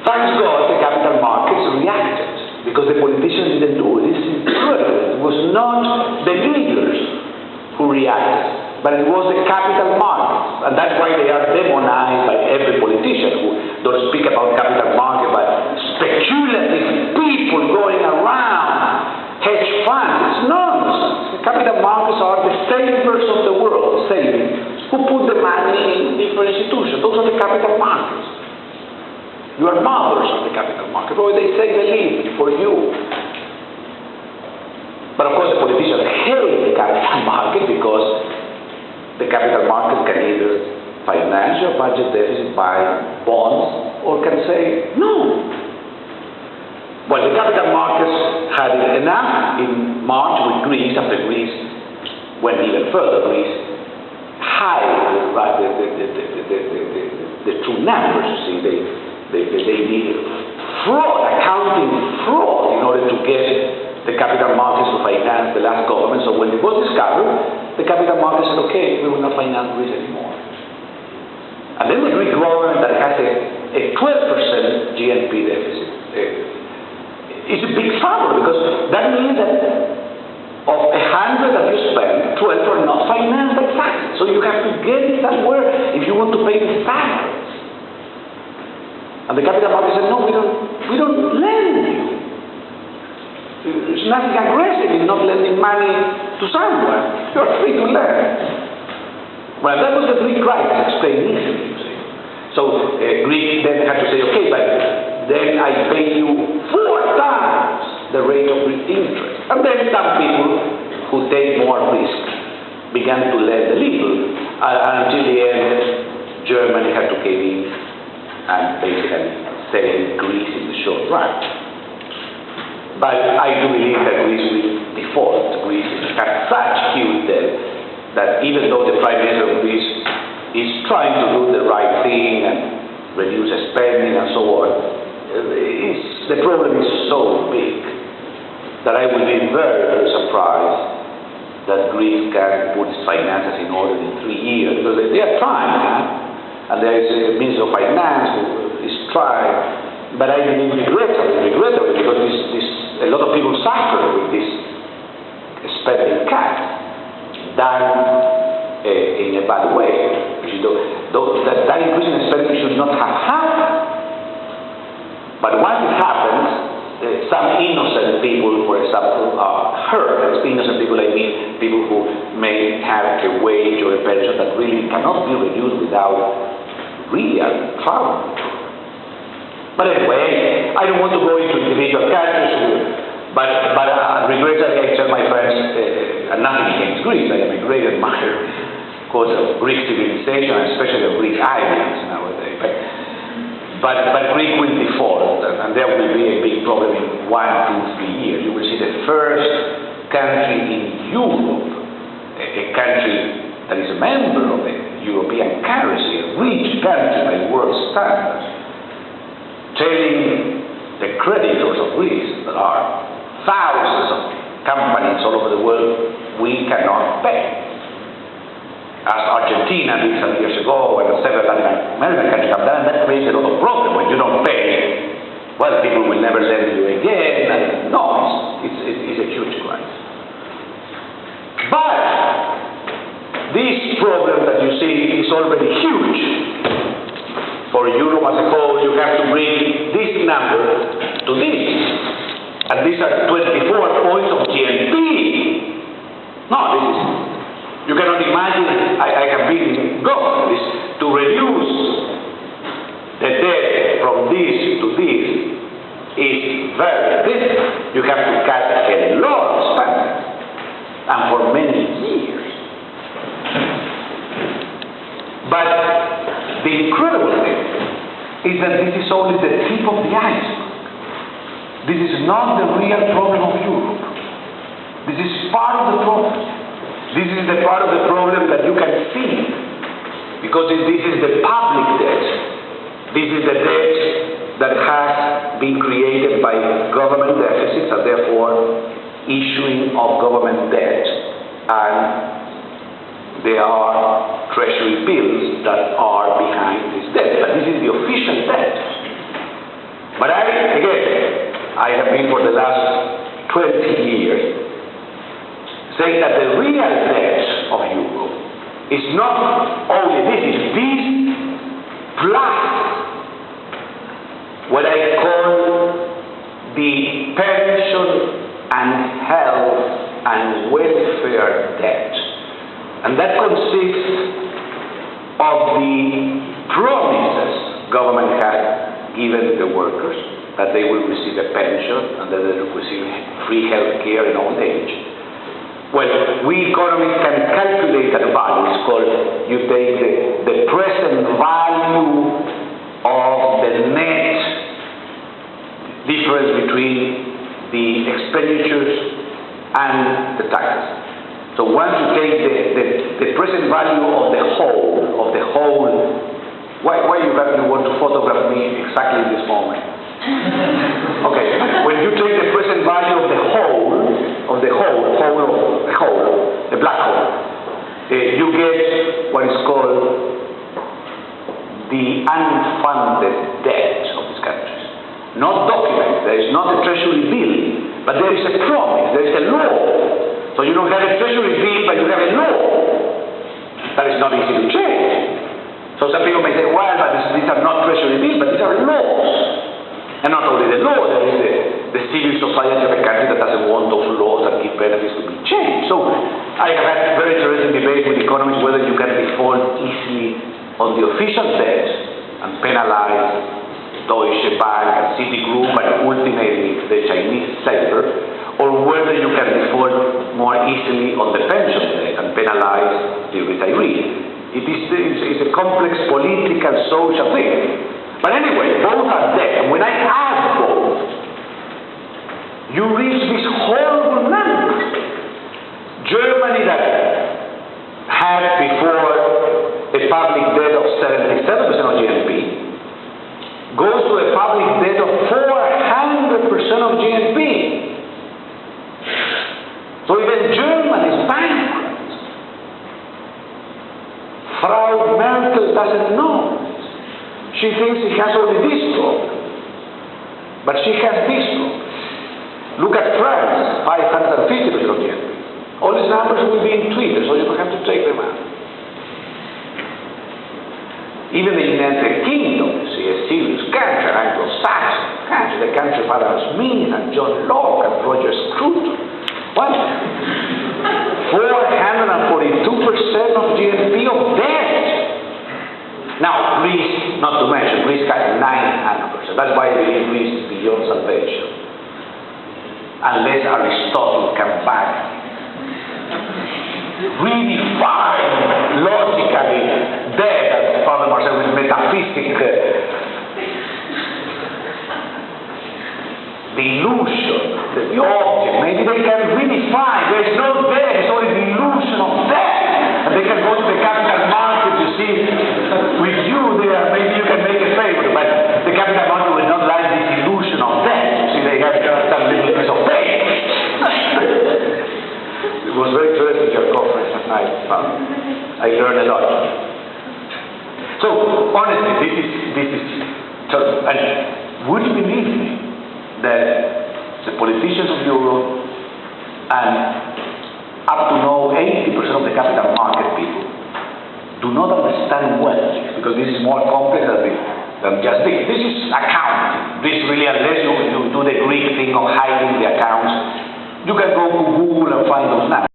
Thank God the capital markets reacted, because the politicians didn't do it. This is incredible. It was not the leaders who reacted, but it was the capital markets. And that's why they are demonized by every politician who don't speak about capital markets, but speculative people going around, hedge funds. It's nonsense. The capital markets are the savers of the world, saving, who put the money in different institutions. Those are the capital markets. You are mothers of the capital market, or they say the living for you. But of course the politicians hate the capital market because the capital market can either finance your budget deficit by bonds or can say no. Well, the capital markets had enough in March with Greece, after Greece went even further. Greece hid the true numbers, you see. They needed fraud, accounting fraud, in order to get the capital markets to finance the last government. So when it was discovered, the capital markets said, okay, we will not finance Greece anymore. And then the Greek government that has a 12% GNP deficit is a big trouble, because that means that of 100 that you spend, 12 are not financed by taxes. So you have to get it somewhere if you want to pay the salaries. And the capital market said, no, we don't lend you. There's nothing aggressive in not lending money to someone. You're free to lend. Well, that was the Greek crisis explained easily, you see. So Greece then had to say, okay, but then I pay you 4 times the rate of interest. And then some people who take more risk began to lend a little, until the end, Germany had to cave in and basically save Greece in the short run. But I do believe that Greece will default. Greece has such huge debt that even though the Prime Minister of Greece is trying to do the right thing and reduce spending and so on, the problem is so big that I will be very, very surprised that Greece can put its finances in order in 3 years, because they are trying, and there is a Minister of Finance who is trying, but I believe regrettably, because a lot of people suffer with this spending cut done in a bad way. That increase in spending should not have happened. But once it happens, some innocent people, for example, are hurt. Innocent people, I mean people who may have a wage or a pension that really cannot be reduced without real trouble. But anyway, I don't want to go into individual countries, but regrettably I tell my friends, and nothing against Greece, I am a great admirer, of course, of Greek civilization, especially of Greek islands nowadays. But Greece will default, and there will be a big problem in 1, 2, 3 years. You will see the first country in Europe, a country that is a member of the European currency, a rich country by world standards, telling the creditors of Greece, that are thousands of companies all over the world, we cannot pay. As Argentina did some years ago, and several Latin American countries have done, that creates a lot of problem. When you don't pay, well, people will never lend you again, and no, it's a huge crisis. But this problem that you see is already huge. For Europe as a whole, you have to bring this number to this. And these are 24 points of GNP. No, this is, you cannot imagine, I have been government, to reduce the debt from this to this is very difficult. You have to cut a lot of spending, and for many years. But the incredible thing is that this is only the tip of the iceberg. This is not the real problem of Europe. This is part of the problem. This is the part of the problem that you can see, because this is the public debt. This is the debt that has been created by government deficits and therefore issuing of government debt. And there are treasury bills that are behind this debt, but this is the official debt. But I have been for the last 20 years saying that the real debt of Europe is not only this, it's this plus what I call the pension and health and welfare debt. And that consists of the promises government has given the workers that they will receive a pension and that they will receive free health care in old age. Well, we economists can calculate that value. It's called, you take the present value of the net difference between the expenditures and the taxes. So once you take the present value of the whole, why you want to photograph me exactly in this moment? Okay, when you take the present value of the black hole, you get what is called the unfunded debt of these countries. Not documents, there is not a treasury bill, but there is a promise, there is a law. So you don't have a treasury bill, but you have a law. That is not easy to change. So some people may say, well, but these are not treasury bills, but these are laws. And not only the law, there is the civil society of a country that doesn't want those laws and give benefits to be changed. So I have had very interesting debates with economists whether you can default easily on the official debt and penalize Deutsche Bank and Citigroup and ultimately the Chinese sector, or whether you can default more easily on the pension debt and penalize the retiree. It's a complex political, social thing. But anyway, both are debt. And when I add both, you reach this horrible number. Germany that had before a public debt of 77% of GNP goes to a public debt of 400% of GNP. So even Germany is bankrupt. Frau Merkel doesn't know. She thinks she has only this problem. But she has this problem. Look at France, 550% of GNP. All these numbers will be in Twitter, so you don't have to take them out. Even the United Kingdom, you see, a serious country, Anglo-Saxon country, the country of Adam Smith and John Locke and Roger Scruton. What? 442% of GNP of debt. Now, Greece, not to mention, Greece has 900%. That's why I believe Greece is beyond salvation. Unless Aristotle comes back, redefine logically death, as Father Marcel with metaphysics, the illusion, the object. Maybe they can redefine. There is no death, it's only the illusion of death. And they can go to the capital market, you see, with you there, maybe you can make a favor, but the capital market will not like this illusion of death. You see, they have some little piece of paper. It was very interesting, your conference last night. I learned a lot. So, honestly, this is terrible. And would you believe me that the politicians of Europe and up to now 80% of the capital market people do not understand wealth, because this is more complex than just this. This is accounting. This really, unless you do the Greek thing of hiding the accounts, you can go to Google and find those numbers.